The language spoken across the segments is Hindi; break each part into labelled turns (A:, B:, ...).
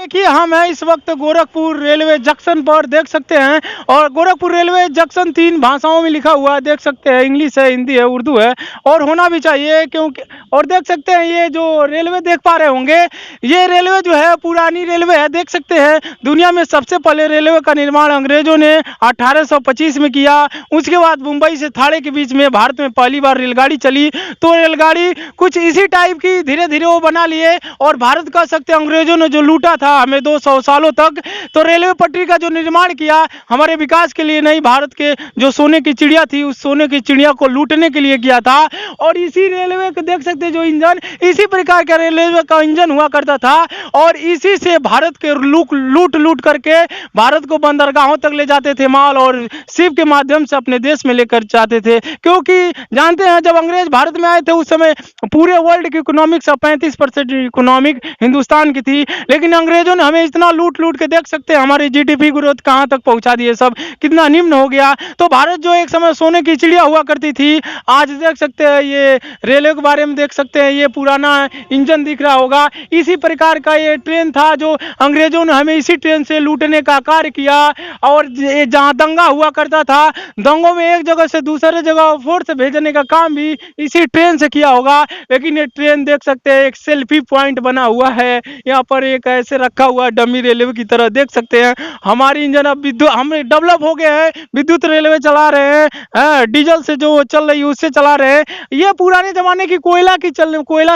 A: देखिए हम हैं इस वक्त गोरखपुर रेलवे जंक्शन पर, देख सकते हैं। और गोरखपुर रेलवे जंक्शन 3 भाषाओं में लिखा हुआ है, देख सकते हैं। इंग्लिश है, हिंदी है, उर्दू है, और होना भी चाहिए क्योंकि। और देख सकते हैं ये जो रेलवे देख पा रहे होंगे, ये रेलवे जो है पुरानी रेलवे है, देख सकते हैं। दुनिया में सबसे पहले रेलवे का निर्माण अंग्रेजों ने 1825 में किया। उसके बाद मुंबई से थाने के बीच में भारत में पहली बार रेलगाड़ी चली। तो रेलगाड़ी कुछ इसी टाइप की धीरे धीरे वो बना लिए। और भारत कह सकते हैं अंग्रेजों ने जो लूटा था हमें 200 सालों तक, तो रेलवे पटरी का जो निर्माण किया हमारे विकास के लिए नहीं, भारत के जो सोने की चिड़िया थी उस सोने की चिड़िया को लूटने के लिए किया था। और इसी रेलवे को देख सकते हैं जो इंजन, इसी प्रकार का रेलवे का इंजन हुआ करता था। और इसी से भारत के लूट लूट करके भारत को बंदरगाहों तक ले जाते थे माल, और शिप के माध्यम से अपने देश में लेकर जाते थे। क्योंकि जानते हैं जब अंग्रेज भारत में आए थे उस समय पूरे वर्ल्ड की इकोनॉमिक्स 35% इकोनॉमिक हिंदुस्तान की थी। लेकिन अंग्रेजों ने हमें इतना लूट लूट के, देख सकते हैं हमारी जीडीपी ग्रोथ कहां तक पहुंचा दी है, सब कितना निम्न हो गया। तो भारत जो एक समय सोने की चिड़िया हुआ करती थी, आज देख सकते हैं ये रेलवे के बारे में देख सकते हैं, ये पुराना इंजन दिख रहा होगा। इसी प्रकार का ये ट्रेन था जो अंग्रेजों ने हमें इसी ट्रेन से लूटने का कार्य किया। और जहाँ दंगा हुआ करता था, दंगों में एक जगह से दूसरे जगह फोर्स भेजने का काम भी इसी ट्रेन से किया होगा। लेकिन ये ट्रेन देख सकते हैं एक सेल्फी पॉइंट बना हुआ है, यहाँ पर एक ऐसे रखा हुआ है डमी रेलवे की तरह, देख सकते हैं। हमारी इंजन अब विद्युत हम डेवलप हो गए हैं, विद्युत रेलवे चला रहे हैं, डीजल से जो चल रही है उससे चला रहे हैं। ये पुराने जमाने की कोयला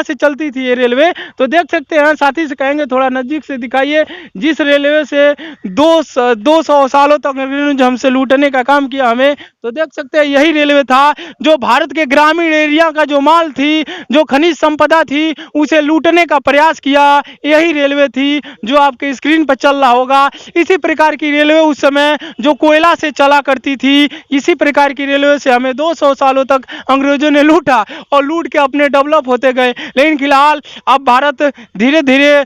A: से चलती थी ये रेलवे। तो देख सकते हैं, साथी से कहेंगे थोड़ा नजदीक से दिखाइए, जिस रेलवे से 200 सालों तक हमसे लूटने का काम किया हमें। तो देख सकते हैं यही रेलवे था जो भारत के ग्रामीण एरिया का जो माल थी, जो खनिज संपदा थी, उसे लूटने का प्रयास किया। यही रेलवे थी जो आपके स्क्रीन पर चल रहा होगा। इसी प्रकार की रेलवे उस समय जो कोयला से चला करती थी, इसी प्रकार की रेलवे से हमें 200 सालों तक अंग्रेजों ने लूटा, और लूट के अपने डेवलप होते गए। लेकिन फिलहाल अब भारत धीरे धीरे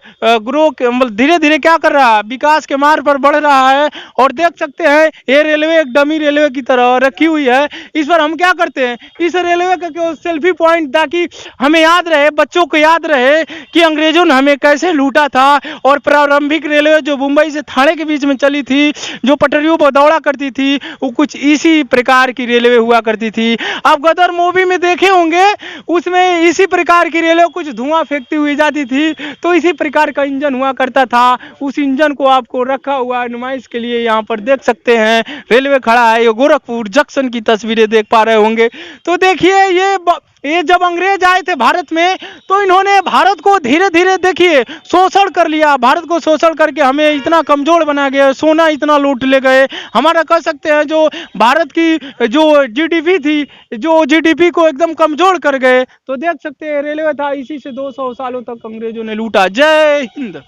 A: धीरे धीरे क्या कर रहा है, विकास के मार्ग पर बढ़ रहा है। और देख सकते हैं ये रेलवे एक डमी रेलवे की तरह रखी हुई है। इस पर हम क्या करते हैं, इस रेलवे का केवल सेल्फी पॉइंट, ताकि हमें याद रहे, बच्चों को याद रहे कि अंग्रेजों ने हमें कैसे लूटा था। और प्रारंभिक रेलवे जो मुंबई से थाने के बीच में चली थी, जो पटरियों पर दौड़ा करती थी, वो कुछ इसी प्रकार की रेलवे हुआ करती थी। आप गदर मूवी में देखे होंगे, उसमें इसी प्रकार की रेलवे कुछ धुआं फेंकती हुई जाती थी। तो इसी प्रकार का इंजन हुआ करता था। उस इंजन को आपको रखा हुआ नुमाइश के लिए यहाँ पर देख सकते हैं रेलवे खड़ा है। ये गोरखपुर जंक्शन की तस्वीरें देख पा रहे होंगे। तो देखिए ये जब अंग्रेज आए थे भारत में, तो इन्होंने भारत को धीरे धीरे देखिए शोषण कर लिया। भारत को शोषण करके हमें इतना कमजोर बना गया, सोना इतना लूट ले गए। हमारा कह सकते हैं जो भारत की जो जीडीपी थी, जो जीडीपी को एकदम कमजोर कर गए। तो देख सकते हैं रेलवे था, इसी से 200 सालों तक अंग्रेजों ने लूटा। जय हिंद।